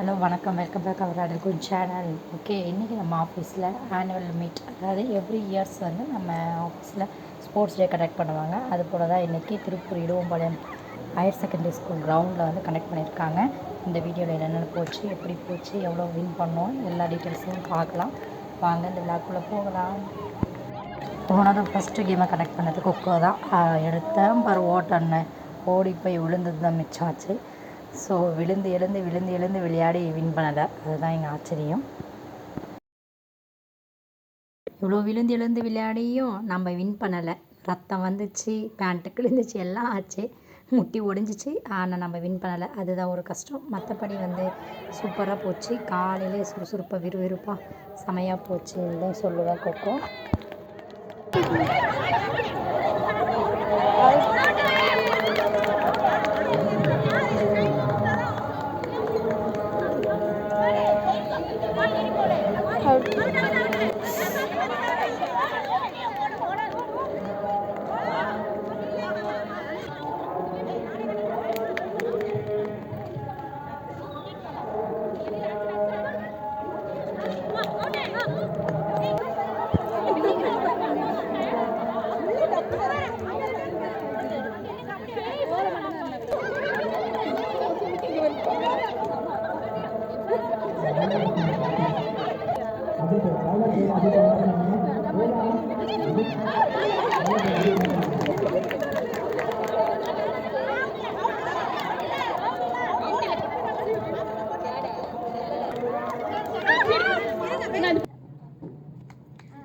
Hello வணக்கம், welcome back அவர் அடல்குட் channel. Okay, இன்றைக்கி நம்ம ஆஃபீஸில் ஆனுவல் மீட், அதாவது எவ்ரி இயர்ஸ் வந்து நம்ம ஆஃபீஸில் ஸ்போர்ட்ஸ் டே கண்டக்ட் பண்ணுவாங்க. அது போல் தான் இன்றைக்கி Tiruppur Iduvampalayam higher secondary school கிரவுண்டில் வந்து கண்டக்ட் பண்ணியிருக்காங்க. இந்த வீடியோவில் என்னென்ன போச்சு, எப்படி போச்சு, எவ்வளோ வின் பண்ணோம், எல்லா டீட்டெயில்ஸையும் பார்க்கலாம். வாங்க இந்த விழாக்குள்ளே போகலாம். போனதும் ஃபஸ்ட்டு கேமை கண்டக்ட் பண்ணது கொக்கோ தான். எடுத்தேன் பாரு ஓட்டன்னு, ஓடி போய் விழுந்தது தான் மிச்சம் ஆச்சு. ஸோ விழுந்து எழுந்து விளையாடி வின் பண்ணலை, அதுதான் எங்கள் ஆச்சரியம். இவ்வளோ விழுந்து எழுந்து விளையாடியும் நம்ம வின் பண்ணலை. ரத்தம் வந்துச்சு, பேண்ட்டு கிழிஞ்சிச்சு, எல்லாம் ஆச்சு, முட்டி ஒடிஞ்சிச்சு, ஆனால் நம்ம வின் பண்ணலை. அதுதான் ஒரு கஷ்டம். மற்றபடி வந்து சூப்பராக போச்சு. காலையிலே சுறுசுறுப்பாக விறுவிறுப்பாக செமையாக போச்சுன்னு தான் சொல்லுவேன் கொக்கோ.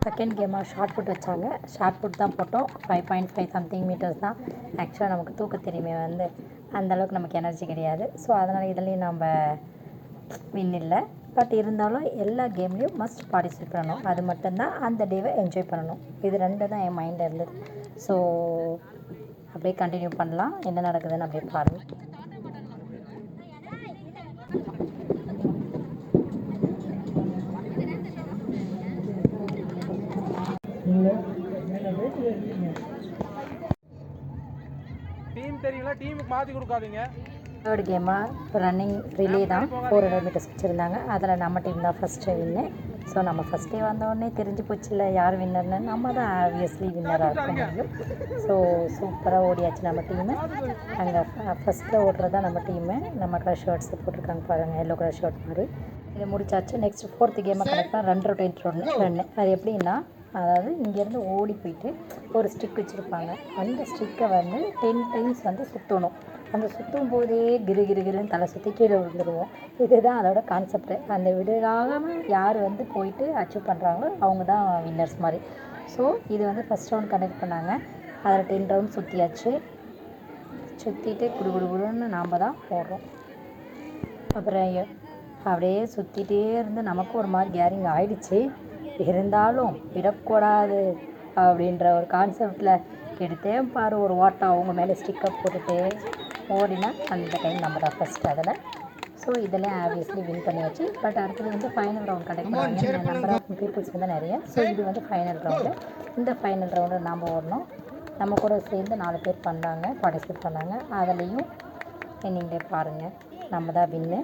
செகண்ட் கேமாக ஷார்ட் புட் வச்சாங்க. ஷார்ட் புட் தான் போட்டோம். 5.5 சம்திங் மீட்டர்ஸ் தான். ஆக்சுவலாக நமக்கு தூக்க திறமை வந்து அந்தளவுக்கு நமக்கு எனர்ஜி கிடையாது. ஸோ அதனால் இதுலேயும் நம்ம வின் இல்லை. பட் இருந்தாலும் எல்லா கேம்லேயும் மஸ்ட் பார்ட்டிசிபேட் பண்ணணும். அது மட்டும்தான் அந்த டேவை என்ஜாய் பண்ணணும். இது ரெண்டு தான் என் மைண்டில் இருந்தது. ஸோ அப்படியே கண்டினியூ பண்ணலாம். என்ன நடக்குதுன்னு அப்படியே பாருங்கள். டீம் தெரியுங்களா, டீமுக்கு மாற்றி கொடுக்காதீங்க. தேர்ட் கேமாக ரன்னிங் ரிலே தான். 400 மீட்டர்ஸ் வச்சுருந்தாங்க. அதில் நம்ம டீம் தான் ஃபஸ்ட்டு வின்னு. ஸோ நம்ம ஃபஸ்ட்டே வந்தோடனே தெரிஞ்சு போச்சு இல்லை யார் வின்னர்னு. நம்ம தான் ஆப்வியஸ்லி வின்னராக இருக்க முடியும். ஸோ சூப்பராக ஓடியாச்சு நம்ம டீமு. அங்கே ஃபஸ்ட்டில் ஓடுறதா நம்ம டீமு. நம்ம கலர் ஷர்ட்ஸ் போட்டிருக்காங்க பாருங்கள், எல்லோ கலர் ஷர்ட் மாதிரி. இதை முடிச்சாச்சு. நெக்ஸ்ட் ஃபோர்த்து கேமை கரெக்டாக ரன் ரன்னு. அது எப்படின்னா, அதாவது இங்கேருந்து ஓடி போயிட்டு ஒரு ஸ்டிக் வச்சுருப்பாங்க. அந்த ஸ்டிக்கை வந்து 10 டைம்ஸ் வந்து சுற்றணும். அந்த சுற்றும் போதே கிருன்னு தலை சுற்றி கீழே விழுந்துருவோம். இதுதான் அதோட கான்செப்ட். அந்த விடாமல் யார் வந்து போயிட்டு அச்சீவ் பண்ணுறாங்களோ அவங்க தான் வின்னர்ஸ் மாதிரி. ஸோ இது வந்து ஃபஸ்ட் ரவுண்ட் கண்டக்ட் பண்ணாங்க. அதில் 10 ரவுண்ட் சுற்றியாச்சு. சுற்றிட்டு குடுன்னு நாம் தான் போடுறோம். அப்புறம் அப்படியே சுற்றிட்டே இருந்து நமக்கு ஒரு மாதிரி கேரிங் ஆயிடுச்சு. இருந்தாலும் விடக்கூடாது அப்படின்ற ஒரு கான்செப்டில் எடுத்தே பாரு ஒரு ஓட்டம் அவங்க மேலே ஸ்டிக்கப் போட்டுட்டு ஓடினா அந்த டைம் நம்ம தான் ஃபஸ்ட் அதில். ஸோ இதில் ஆப்வியஸ்லி வின் பண்ணியாச்சு. பட் அடுத்தது வந்து ஃபைனல் ரவுண்ட் கண்டக்ட் பண்ணுவாங்க. நம்பர் ஆஃப் பீப்புள்ஸ் வந்து நிறைய. ஸோ இது வந்து ஃபைனல் ரவுண்டு. இந்த ஃபைனல் ரவுண்டை நாம் ஓடணும். நம்ம கூட சேர்ந்து 4 பேர் பண்ணாங்க, பார்ட்டிசிபேட் பண்ணாங்க. அதுலேயும் நீங்களே பாருங்கள், நம்ம தான் வின்னு.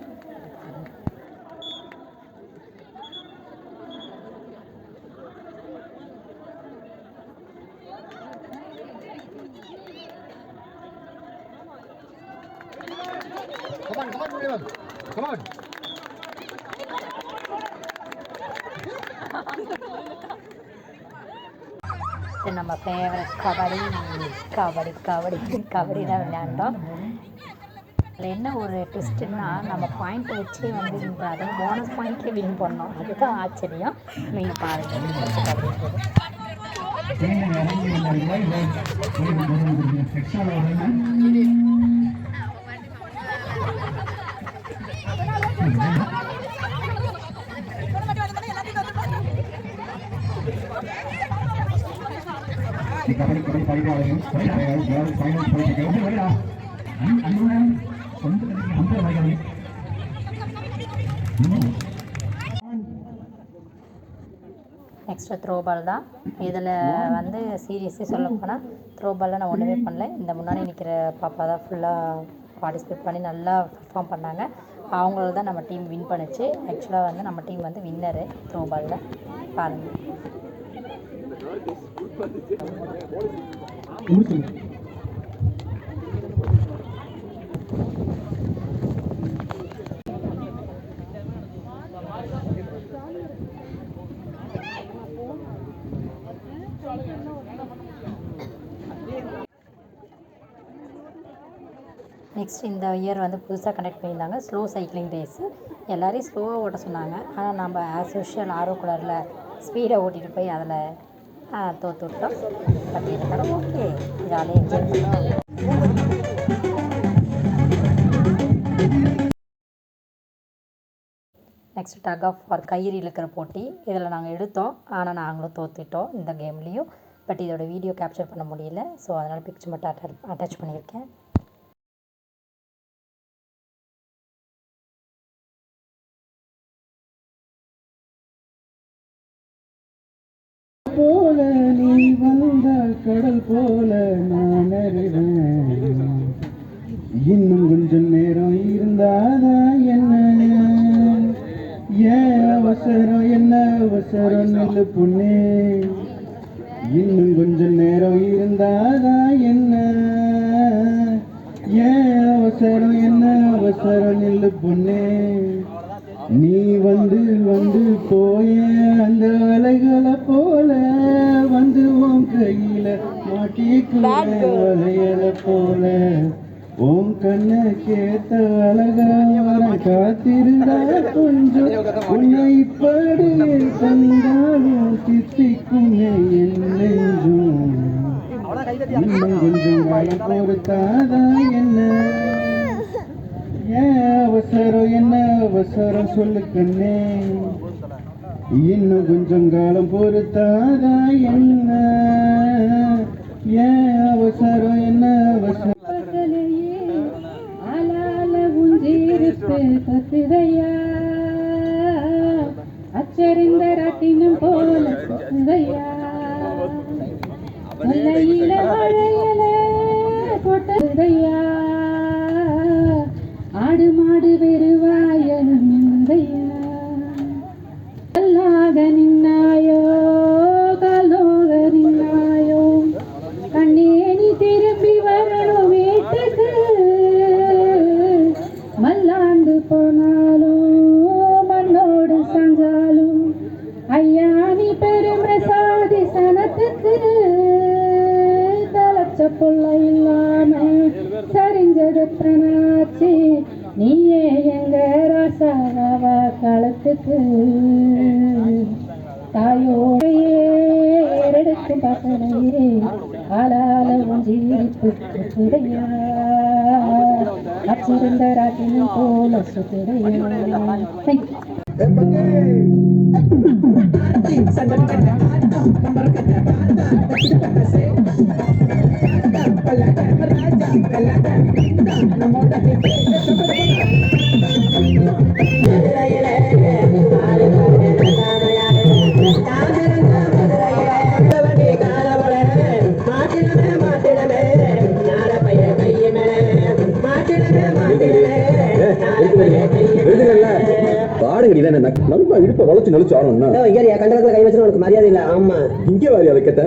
Come on. நம்ம ஃபேவரட் கபடி தான் விளையாண்டோம். அதில் என்ன ஒரு ட்விஸ்ட்டுன்னா, நம்ம பாயிண்ட்டை வச்சே வந்து இந்த அதை போனஸ் பாயிண்ட்லேயே வின் பண்ணோம். அதுதான் ஆச்சரியம். நீங்கள் பாருங்கள். நெக்ஸ்ட்டு த்ரோ பால் தான். இதில் வந்து சீரியஸாக சொல்ல போனால் த்ரோ பாலில் நான் ஒன்றுமே பண்ணல. இந்த முன்னாடி நிற்கிற பாப்பா தான் ஃபுல்லாக பார்ட்டிசிபேட் பண்ணி நல்லா பர்ஃபார்ம் பண்ணாங்க. அவங்கள தான் நம்ம டீம் வின் பண்ணுச்சு. ஆக்சுவலாக வந்து நம்ம டீம் வந்து வின்னரு த்ரோ பாலில் பாருங்கள். நெக்ஸ்ட் இந்த இயர் வந்து புதுசாக கண்டக்ட் பண்ணியிருந்தாங்க ஸ்லோ சைக்கிளிங் ரேஸு. எல்லோரையும் ஸ்லோவாக ஓட்ட சொன்னாங்க. ஆனால் நம்ம ஆஸ் யூஷுவல் ஆர்வ குளரில் ஸ்பீடை ஓட்டிகிட்டு போய் அதில் தோற்று விட்டோம். பட் இருந்தாலும் ஓகே, ஜாலியாக என்ஜாய் பண்ணோம். நெக்ஸ்ட் டக் ஆஃப் ஃபார் கயிறு இழுக்கிற போட்டி. இதில் நாங்கள் எடுத்தோம், ஆனால் நாங்களும் தோற்றுட்டோம் இந்த கேம்லேயும். பட் இதோட வீடியோ கேப்சர் பண்ண முடியல. ஸோ அதனால் பிக்சர் மட்டும் அட்டாச் பண்ணியிருக்கேன். போல நீ வந்த கடல் போல நான் அறிவேன். இன்னும் கொஞ்சம் நேரம் இருந்தாதான் என்ன ஏன் அவசரம், என்ன அவசரம் நில்லு பொண்ணே. இன்னும் கொஞ்சம் நேரம் இருந்தாதான் என்ன ஏன் அவசரம், என்ன அவசரம் நில்லு பொண்ணே. நீ வந்து வந்து போய அந்த அலைகளை போல வந்து உன் கையில மாட்டிக்குள்ள வளையலை போல உன் கண்ணை கேத்த அழகார காத்திருடா கொஞ்சம். உன்னை இப்படி தந்தாலும் தித்திக்குமே என் நெஞ்சும். இன்னும் கொஞ்சம் காலம் பொறுத்தாதான் என்ன ஏன் அவசரம், என்ன அவசரம் சொல்லு கண்ணே. இன்னும் கொஞ்சம் காலம் பொறுத்தாதா என்ன ஏன் அவசரம், என்ன அவசரம். அச்சரிந்த ராட்டினம் போல சுதையா கொட்டதையா ஆடு மாடு வெறுவாயனும் கல்லாக நின்னாயோ காலோக நின்னாயோ கண்ணே நீ திரும்பி வரணும் வீட்டுக்கு. மல்லாந்து போனாலும் மண்ணோடு சாஞ்சாலும் ஐயா நீ பெருமை சாதி சனத்துக்கு. தலைச்ச புள்ள இல்லாம சரிஞ்சது தனாச்சு நீயே எங்க ராசாவ களத்துக்கு. தாயோடையே எடுக்கும் பசனையே ஆளால ஒஞ்சிரிப்பு சுதையா அச்சிருந்த ராட்டினம் போல சுதையா. இடுப்ப வளைச்சு நெளிச்சு ஆடணும்னா கண்டத்துல கை வச்சு உனக்கு மரியாதை இல்ல. ஆமா இங்கே வாரி அதை கேட்ட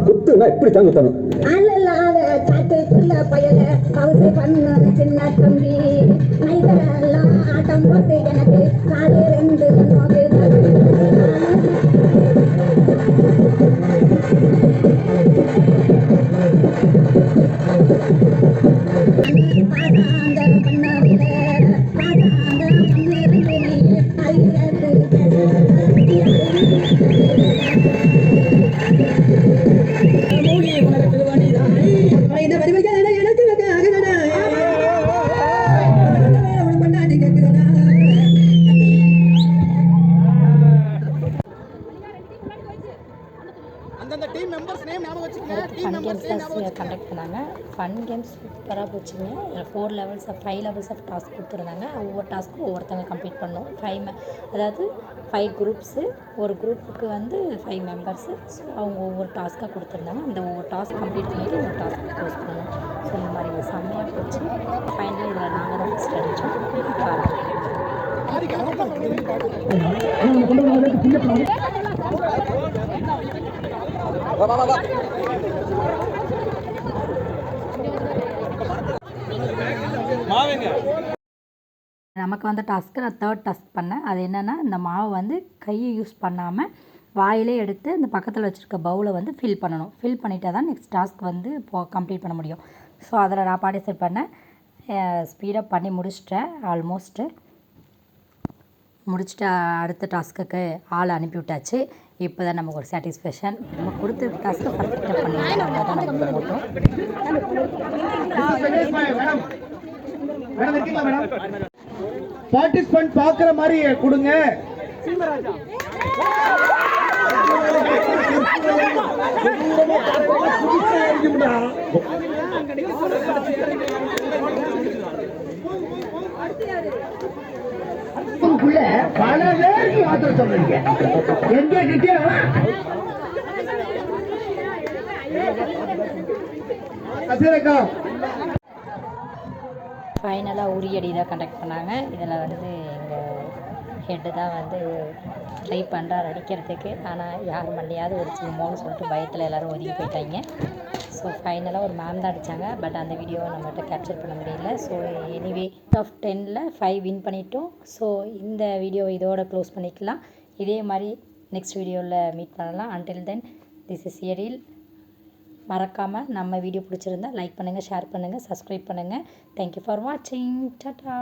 குத்துனா இப்படி தான் குத்தணும். பயல கவுசு பண்ண சின்ன தம்பி நைதரெல்லாம் ஆட்டம் போட்டு எனக்கு காது ரெண்டு நோக்கு சூப்பராக போச்சுங்க. 5 லெவல்ஸ் ஆஃப் டாஸ்க் கொடுத்துருந்தாங்க. ஒவ்வொரு டாஸ்க்கும் ஒவ்வொருத்தவங்க கம்ப்ளீட் பண்ணணும். 5 குரூப்ஸு, ஒரு குரூப்புக்கு வந்து 5 மெம்பர்ஸு. ஸோ அவங்க ஒவ்வொரு டாஸ்க்காக கொடுத்துருந்தாங்க. அந்த ஒவ்வொரு டாஸ்க் கம்ப்ளீட் பண்ணிவிட்டு ஒரு டாஸ்க்கு க்ளோஸ் பண்ணணும். ஸோ இந்த மாதிரி செம்மையாக போச்சு. ஃபைனலி இதில் நாங்கள் தான் ஃபஸ்ட் அடித்தோம். நமக்கு வந்த டாஸ்க்கு நான் 3rd டாஸ்க் பண்ணேன். அது என்னென்னா, இந்த மாவை வந்து கையை யூஸ் பண்ணாமல் வாயிலே எடுத்து அந்த பக்கத்தில் வச்சுருக்க பவுலை வந்து ஃபில் பண்ணணும். ஃபில் பண்ணிட்டா தான் நெக்ஸ்ட் டாஸ்க் வந்து கம்ப்ளீட் பண்ண முடியும். ஸோ அதில் நான் பார்ட்டிசிபேட் பண்ணேன். ஸ்பீடாக பண்ணி முடிச்சிட்டேன். ஆல்மோஸ்ட்டு முடிச்சுட்டு அடுத்த டாஸ்க்குக்கு ஆள் அனுப்பி விட்டாச்சு. இப்போ தான் நமக்கு ஒரு சாட்டிஸ்ஃபேக்ஷன். நம்ம கொடுத்த டாஸ்க்கை பர்ஃபெக்டாக பண்ணிடலாம். அதான் நமக்கு மோட்டோ. பார்ட்டிசிபென்ட் பார்க்குற மாதிரி கொடுங்க. பல பேருக்கு மாத்திர சொல்றீங்க. எங்க கிட்டே ஃபைனலாக உரியடி தான் கண்டக்ட் பண்ணாங்க. இதில் வந்து எங்கள் ஹெட்டு தான் வந்து ட்ரை பண்ணுறாரு அடிக்கிறதுக்கு. ஆனால் யார் மண்டையாவது ஒடிச்சிருமோன்னு சொல்லிட்டு பயத்தில் எல்லோரும் ஒதுங்கி போயிட்டாங்க. ஸோ ஃபைனலாக ஒரு மேம் தான் அடித்தாங்க. பட் அந்த வீடியோவை நம்மகிட்ட கேப்சர் பண்ண முடியல. ஸோ எனிவே ஆஃப் 10ல் 5 வின் பண்ணிட்டோம். ஸோ இந்த வீடியோ இதோட க்ளோஸ் பண்ணிக்கலாம். இதே மாதிரி நெக்ஸ்ட் வீடியோவில் மீட் பண்ணலாம். அன்டில் தென் திஸ் இஸ் எரில். மறக்காமல் நம்ம வீடியோ பிடிச்சிருந்தா லைக் பண்ணுங்கள், ஷேர் பண்ணுங்கள், சப்ஸ்கிரைப் பண்ணுங்கள். தேங்க்யூ ஃபார் வாட்சிங். டாடா.